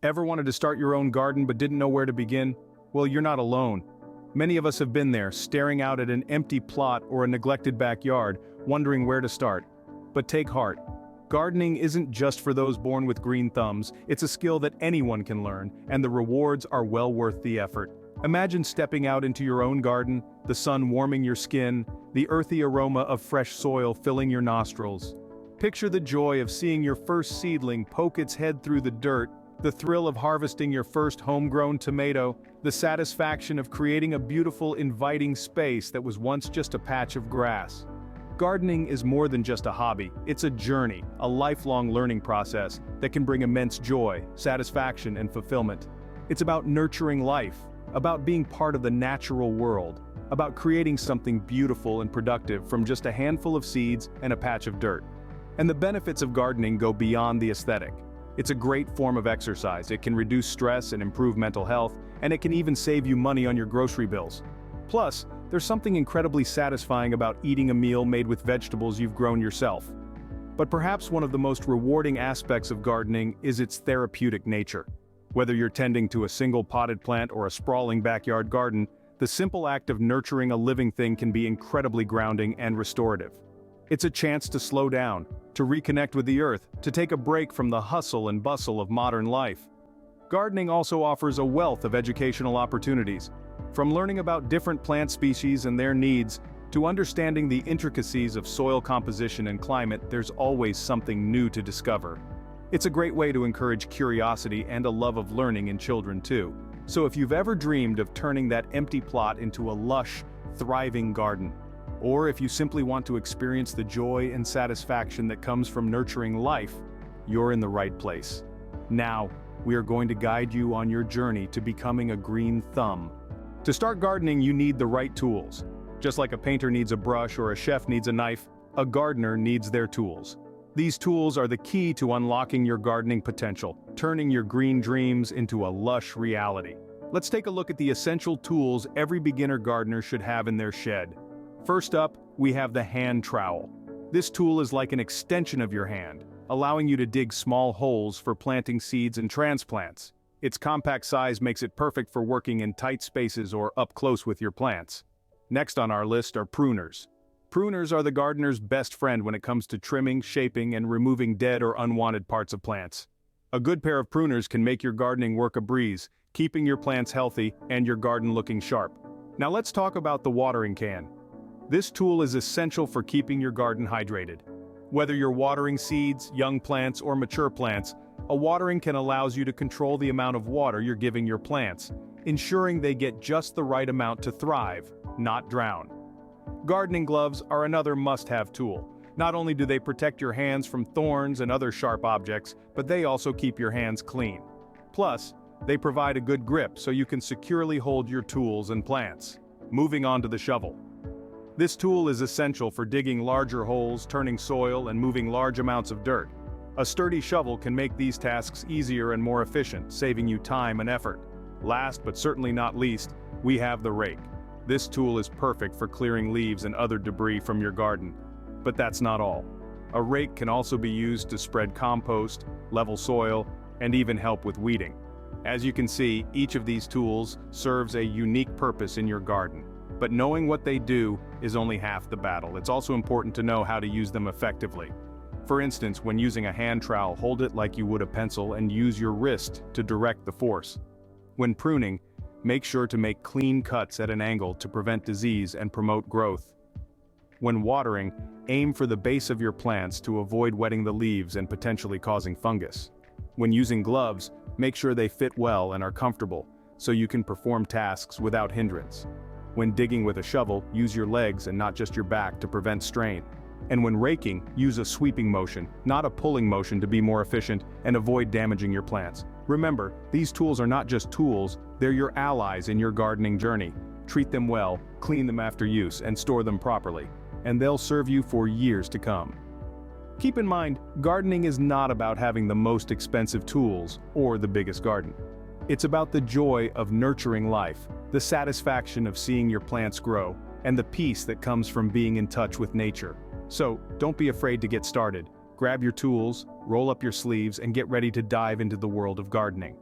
Ever wanted to start your own garden but didn't know where to begin? Well, you're not alone. Many of us have been there, staring out at an empty plot or a neglected backyard, wondering where to start. But take heart. Gardening isn't just for those born with green thumbs, it's a skill that anyone can learn, and the rewards are well worth the effort. Imagine stepping out into your own garden, the sun warming your skin, the earthy aroma of fresh soil filling your nostrils. Picture the joy of seeing your first seedling poke its head through the dirt, the thrill of harvesting your first homegrown tomato, the satisfaction of creating a beautiful, inviting space that was once just a patch of grass. Gardening is more than just a hobby, it's a journey, a lifelong learning process that can bring immense joy, satisfaction, and fulfillment. It's about nurturing life, about being part of the natural world, about creating something beautiful and productive from just a handful of seeds and a patch of dirt. And the benefits of gardening go beyond the aesthetic. It's a great form of exercise, it can reduce stress and improve mental health, and it can even save you money on your grocery bills. Plus, there's something incredibly satisfying about eating a meal made with vegetables you've grown yourself. But perhaps one of the most rewarding aspects of gardening is its therapeutic nature. Whether you're tending to a single potted plant or a sprawling backyard garden, the simple act of nurturing a living thing can be incredibly grounding and restorative. It's a chance to slow down, to reconnect with the earth, to take a break from the hustle and bustle of modern life. Gardening also offers a wealth of educational opportunities. From learning about different plant species and their needs, to understanding the intricacies of soil composition and climate, there's always something new to discover. It's a great way to encourage curiosity and a love of learning in children too. So if you've ever dreamed of turning that empty plot into a lush, thriving garden, or if you simply want to experience the joy and satisfaction that comes from nurturing life, you're in the right place. Now, we are going to guide you on your journey to becoming a green thumb. To start gardening, you need the right tools. Just like a painter needs a brush or a chef needs a knife, a gardener needs their tools. These tools are the key to unlocking your gardening potential, turning your green dreams into a lush reality. Let's take a look at the essential tools every beginner gardener should have in their shed. First up, we have the hand trowel. This tool is like an extension of your hand, allowing you to dig small holes for planting seeds and transplants. Its compact size makes it perfect for working in tight spaces or up close with your plants. Next on our list are pruners. Pruners are the gardener's best friend when it comes to trimming, shaping, and removing dead or unwanted parts of plants. A good pair of pruners can make your gardening work a breeze, keeping your plants healthy and your garden looking sharp. Now let's talk about the watering can. This tool is essential for keeping your garden hydrated. Whether you're watering seeds, young plants, or mature plants, a watering can allows you to control the amount of water you're giving your plants, ensuring they get just the right amount to thrive, not drown. Gardening gloves are another must-have tool. Not only do they protect your hands from thorns and other sharp objects, but they also keep your hands clean. Plus, they provide a good grip so you can securely hold your tools and plants. Moving on to the shovel. This tool is essential for digging larger holes, turning soil, and moving large amounts of dirt. A sturdy shovel can make these tasks easier and more efficient, saving you time and effort. Last but certainly not least, we have the rake. This tool is perfect for clearing leaves and other debris from your garden. But that's not all. A rake can also be used to spread compost, level soil, and even help with weeding. As you can see, each of these tools serves a unique purpose in your garden. But knowing what they do is only half the battle. It's also important to know how to use them effectively. For instance, when using a hand trowel, hold it like you would a pencil and use your wrist to direct the force. When pruning, make sure to make clean cuts at an angle to prevent disease and promote growth. When watering, aim for the base of your plants to avoid wetting the leaves and potentially causing fungus. When using gloves, make sure they fit well and are comfortable, so you can perform tasks without hindrance. When digging with a shovel, use your legs and not just your back to prevent strain. And when raking, use a sweeping motion, not a pulling motion, to be more efficient and avoid damaging your plants. Remember, these tools are not just tools, they're your allies in your gardening journey. Treat them well, clean them after use, and store them properly, and they'll serve you for years to come. Keep in mind, gardening is not about having the most expensive tools or the biggest garden. It's about the joy of nurturing life, the satisfaction of seeing your plants grow, and the peace that comes from being in touch with nature. So, don't be afraid to get started. Grab your tools, roll up your sleeves, and get ready to dive into the world of gardening.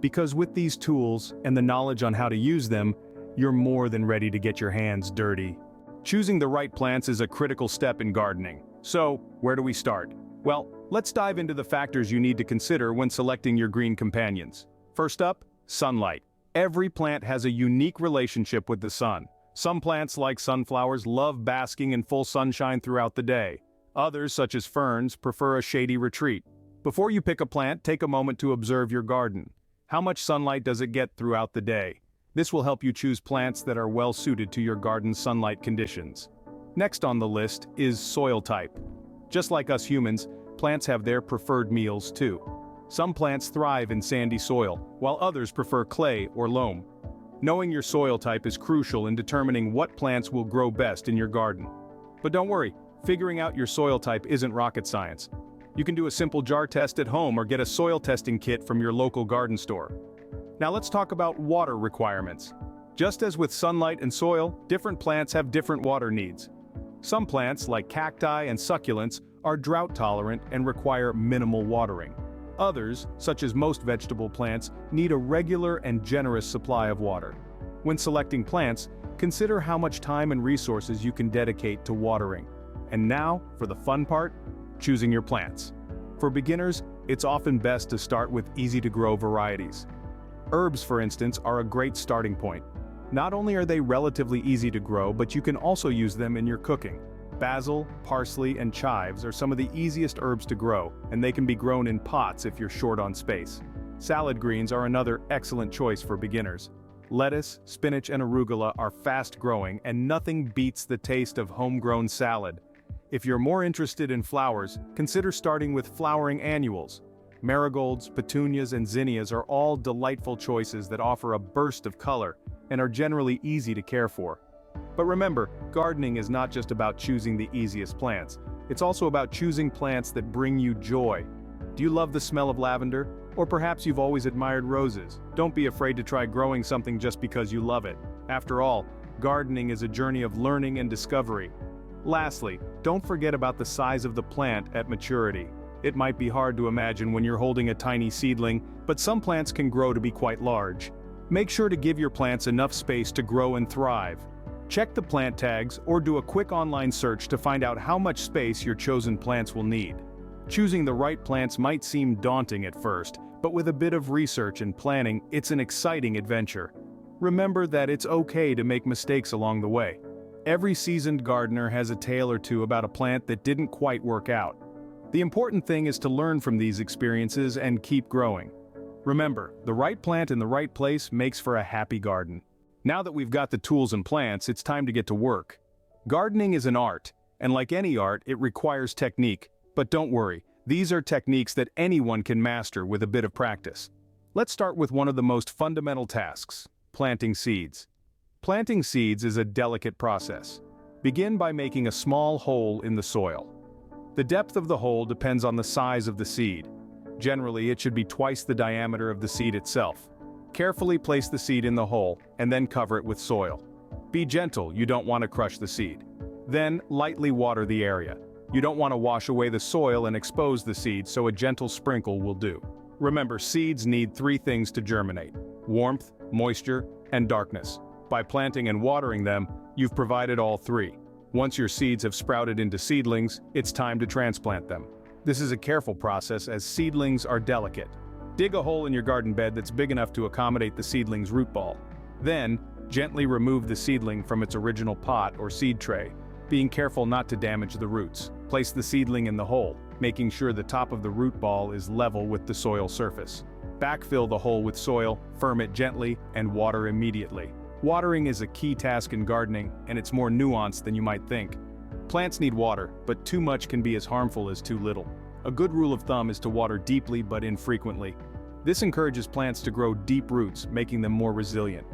Because with these tools and the knowledge on how to use them, you're more than ready to get your hands dirty. Choosing the right plants is a critical step in gardening. So, where do we start? Well, let's dive into the factors you need to consider when selecting your green companions. First up, sunlight. Every plant has a unique relationship with the sun. Some plants, like sunflowers, love basking in full sunshine throughout the day. Others, such as ferns, prefer a shady retreat. Before you pick a plant, take a moment to observe your garden. How much sunlight does it get throughout the day? This will help you choose plants that are well suited to your garden's sunlight conditions. Next on the list is soil type. Just like us humans, plants have their preferred meals too. Some plants thrive in sandy soil, while others prefer clay or loam. Knowing your soil type is crucial in determining what plants will grow best in your garden. But don't worry, figuring out your soil type isn't rocket science. You can do a simple jar test at home or get a soil testing kit from your local garden store. Now let's talk about water requirements. Just as with sunlight and soil, different plants have different water needs. Some plants, like cacti and succulents, are drought-tolerant and require minimal watering. Others, such as most vegetable plants, need a regular and generous supply of water. When selecting plants, consider how much time and resources you can dedicate to watering. And now, for the fun part, choosing your plants. For beginners, it's often best to start with easy-to-grow varieties. Herbs, for instance, are a great starting point. Not only are they relatively easy to grow, but you can also use them in your cooking. Basil, parsley, and chives are some of the easiest herbs to grow, and they can be grown in pots if you're short on space. Salad greens are another excellent choice for beginners. Lettuce, spinach, and arugula are fast-growing, and nothing beats the taste of homegrown salad. If you're more interested in flowers, consider starting with flowering annuals. Marigolds, petunias, and zinnias are all delightful choices that offer a burst of color and are generally easy to care for. But remember, gardening is not just about choosing the easiest plants. It's also about choosing plants that bring you joy. Do you love the smell of lavender? Or perhaps you've always admired roses? Don't be afraid to try growing something just because you love it. After all, gardening is a journey of learning and discovery. Lastly, don't forget about the size of the plant at maturity. It might be hard to imagine when you're holding a tiny seedling, but some plants can grow to be quite large. Make sure to give your plants enough space to grow and thrive. Check the plant tags or do a quick online search to find out how much space your chosen plants will need. Choosing the right plants might seem daunting at first, but with a bit of research and planning, it's an exciting adventure. Remember that it's okay to make mistakes along the way. Every seasoned gardener has a tale or two about a plant that didn't quite work out. The important thing is to learn from these experiences and keep growing. Remember, the right plant in the right place makes for a happy garden. Now that we've got the tools and plants, it's time to get to work. Gardening is an art, and like any art, it requires technique. But don't worry, these are techniques that anyone can master with a bit of practice. Let's start with one of the most fundamental tasks: planting seeds. Planting seeds is a delicate process. Begin by making a small hole in the soil. The depth of the hole depends on the size of the seed. Generally, it should be twice the diameter of the seed itself. Carefully place the seed in the hole, and then cover it with soil. Be gentle, you don't want to crush the seed. Then, lightly water the area. You don't want to wash away the soil and expose the seed, so a gentle sprinkle will do. Remember, seeds need 3 things to germinate: warmth, moisture, and darkness. By planting and watering them, you've provided all 3. Once your seeds have sprouted into seedlings, it's time to transplant them. This is a careful process as seedlings are delicate. Dig a hole in your garden bed that's big enough to accommodate the seedling's root ball. Then, gently remove the seedling from its original pot or seed tray, being careful not to damage the roots. Place the seedling in the hole, making sure the top of the root ball is level with the soil surface. Backfill the hole with soil, firm it gently, and water immediately. Watering is a key task in gardening, and it's more nuanced than you might think. Plants need water, but too much can be as harmful as too little. A good rule of thumb is to water deeply but infrequently. This encourages plants to grow deep roots, making them more resilient.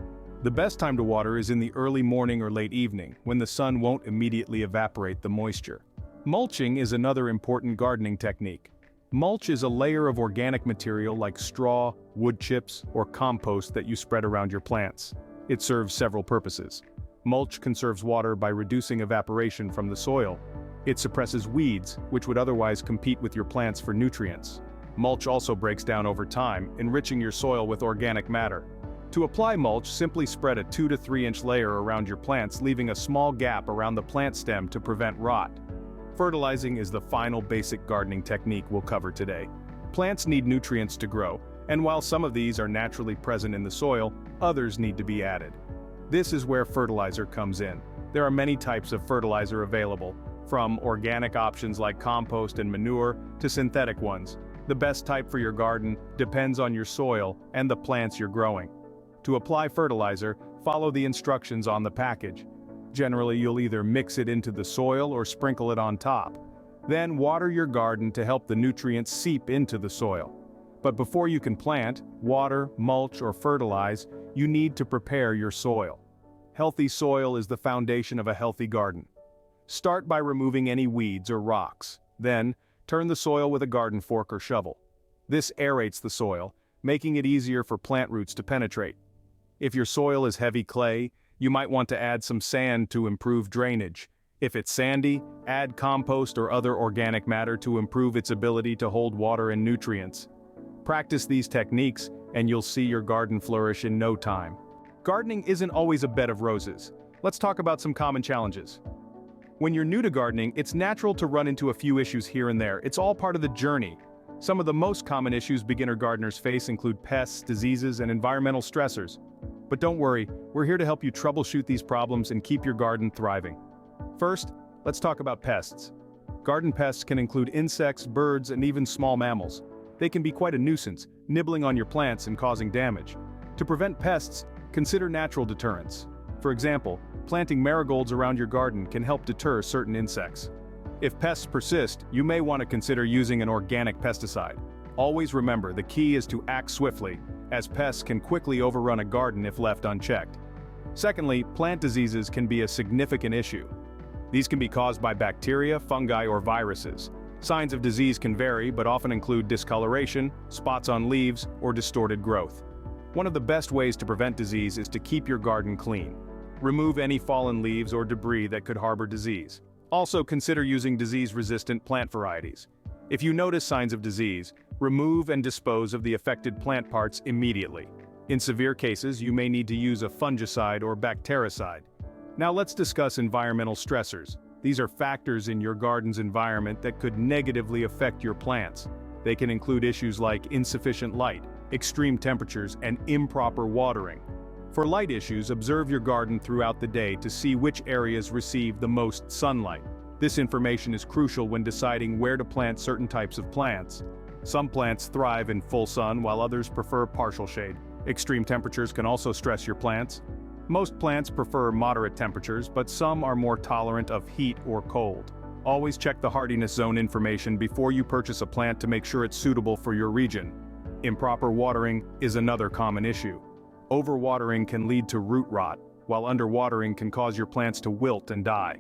The best time to water is in the early morning or late evening, when the sun won't immediately evaporate the moisture. Mulching is another important gardening technique. Mulch is a layer of organic material like straw, wood chips, or compost that you spread around your plants. It serves several purposes. Mulch conserves water by reducing evaporation from the soil. It suppresses weeds, which would otherwise compete with your plants for nutrients. Mulch also breaks down over time, enriching your soil with organic matter. To apply mulch, simply spread a 2 to 3 inch layer around your plants, leaving a small gap around the plant stem to prevent rot. Fertilizing is the final basic gardening technique we'll cover today. Plants need nutrients to grow, and while some of these are naturally present in the soil, others need to be added. This is where fertilizer comes in. There are many types of fertilizer available, from organic options like compost and manure to synthetic ones. The best type for your garden depends on your soil and the plants you're growing. To apply fertilizer, follow the instructions on the package. Generally, you'll either mix it into the soil or sprinkle it on top. Then water your garden to help the nutrients seep into the soil. But before you can plant, water, mulch, or fertilize, you need to prepare your soil. Healthy soil is the foundation of a healthy garden. Start by removing any weeds or rocks. Then, turn the soil with a garden fork or shovel. This aerates the soil, making it easier for plant roots to penetrate. If your soil is heavy clay, you might want to add some sand to improve drainage. If it's sandy, add compost or other organic matter to improve its ability to hold water and nutrients. Practice these techniques, and you'll see your garden flourish in no time. Gardening isn't always a bed of roses. Let's talk about some common challenges. When you're new to gardening, it's natural to run into a few issues here and there. It's all part of the journey. Some of the most common issues beginner gardeners face include pests, diseases, and environmental stressors. But don't worry, we're here to help you troubleshoot these problems and keep your garden thriving. First, let's talk about pests. Garden pests can include insects, birds, and even small mammals. They can be quite a nuisance, nibbling on your plants and causing damage. To prevent pests, consider natural deterrents. For example, planting marigolds around your garden can help deter certain insects. If pests persist, you may want to consider using an organic pesticide. Always remember, the key is to act swiftly, as pests can quickly overrun a garden if left unchecked. Secondly, plant diseases can be a significant issue. These can be caused by bacteria, fungi, or viruses. Signs of disease can vary, but often include discoloration, spots on leaves, or distorted growth. One of the best ways to prevent disease is to keep your garden clean. Remove any fallen leaves or debris that could harbor disease. Also, consider using disease-resistant plant varieties. If you notice signs of disease, remove and dispose of the affected plant parts immediately. In severe cases, you may need to use a fungicide or bactericide. Now let's discuss environmental stressors. These are factors in your garden's environment that could negatively affect your plants. They can include issues like insufficient light, extreme temperatures, and improper watering. For light issues, observe your garden throughout the day to see which areas receive the most sunlight. This information is crucial when deciding where to plant certain types of plants. Some plants thrive in full sun while others prefer partial shade. Extreme temperatures can also stress your plants. Most plants prefer moderate temperatures, but some are more tolerant of heat or cold. Always check the hardiness zone information before you purchase a plant to make sure it's suitable for your region. Improper watering is another common issue. Overwatering can lead to root rot, while underwatering can cause your plants to wilt and die.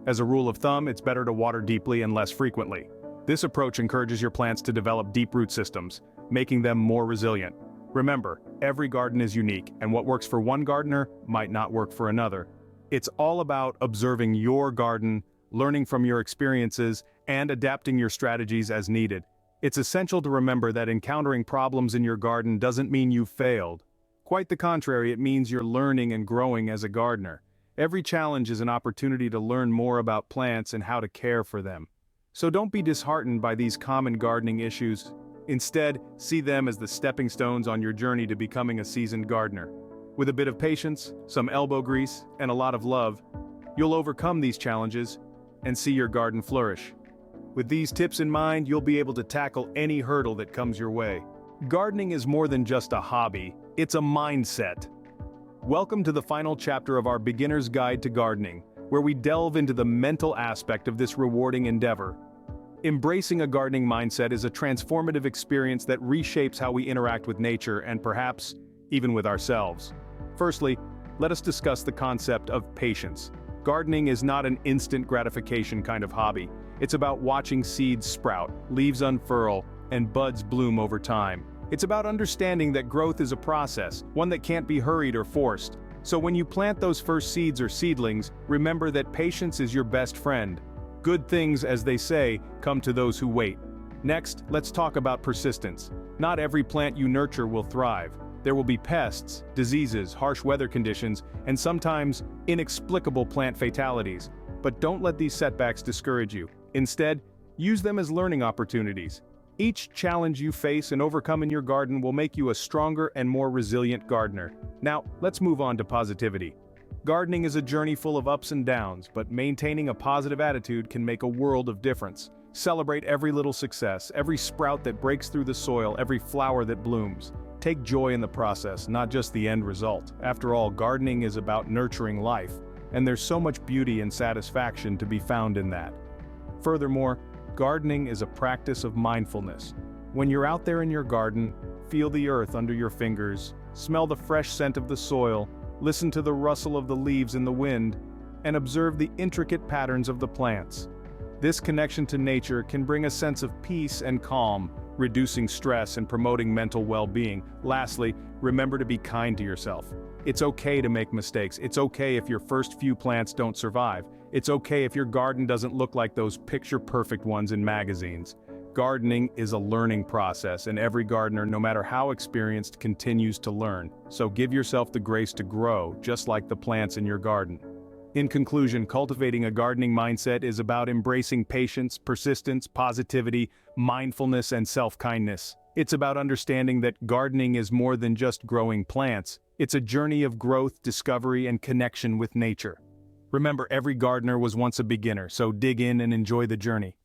As a rule of thumb, it's better to water deeply and less frequently. This approach encourages your plants to develop deep root systems, making them more resilient. Remember, every garden is unique, and what works for one gardener might not work for another. It's all about observing your garden, learning from your experiences, and adapting your strategies as needed. It's essential to remember that encountering problems in your garden doesn't mean you've failed. Quite the contrary, it means you're learning and growing as a gardener. Every challenge is an opportunity to learn more about plants and how to care for them. So don't be disheartened by these common gardening issues. Instead, see them as the stepping stones on your journey to becoming a seasoned gardener. With a bit of patience, some elbow grease, and a lot of love, you'll overcome these challenges and see your garden flourish. With these tips in mind, you'll be able to tackle any hurdle that comes your way. Gardening is more than just a hobby, it's a mindset. Welcome to the final chapter of our Beginner's Guide to Gardening, where we delve into the mental aspect of this rewarding endeavor. Embracing a gardening mindset is a transformative experience that reshapes how we interact with nature and perhaps even with ourselves. Firstly, let us discuss the concept of patience. Gardening is not an instant gratification kind of hobby. It's about watching seeds sprout, leaves unfurl, and buds bloom over time. It's about understanding that growth is a process, one that can't be hurried or forced. So when you plant those first seeds or seedlings, remember that patience is your best friend. Good things, as they say, come to those who wait. Next, let's talk about persistence. Not every plant you nurture will thrive. There will be pests, diseases, harsh weather conditions, and sometimes inexplicable plant fatalities. But don't let these setbacks discourage you. Instead, use them as learning opportunities. Each challenge you face and overcome in your garden will make you a stronger and more resilient gardener. Now, let's move on to positivity. Gardening is a journey full of ups and downs, but maintaining a positive attitude can make a world of difference. Celebrate every little success, every sprout that breaks through the soil, every flower that blooms. Take joy in the process, not just the end result. After all, gardening is about nurturing life, and there's so much beauty and satisfaction to be found in that. Furthermore, gardening is a practice of mindfulness. When you're out there in your garden, feel the earth under your fingers, smell the fresh scent of the soil, listen to the rustle of the leaves in the wind, and observe the intricate patterns of the plants. This connection to nature can bring a sense of peace and calm, reducing stress and promoting mental well-being. Lastly, remember to be kind to yourself. It's okay to make mistakes. It's okay if your first few plants don't survive. It's okay if your garden doesn't look like those picture-perfect ones in magazines. Gardening is a learning process, and every gardener, no matter how experienced, continues to learn. So give yourself the grace to grow, just like the plants in your garden. In conclusion, cultivating a gardening mindset is about embracing patience, persistence, positivity, mindfulness, and self-kindness. It's about understanding that gardening is more than just growing plants. It's a journey of growth, discovery, and connection with nature. Remember, every gardener was once a beginner, so dig in and enjoy the journey.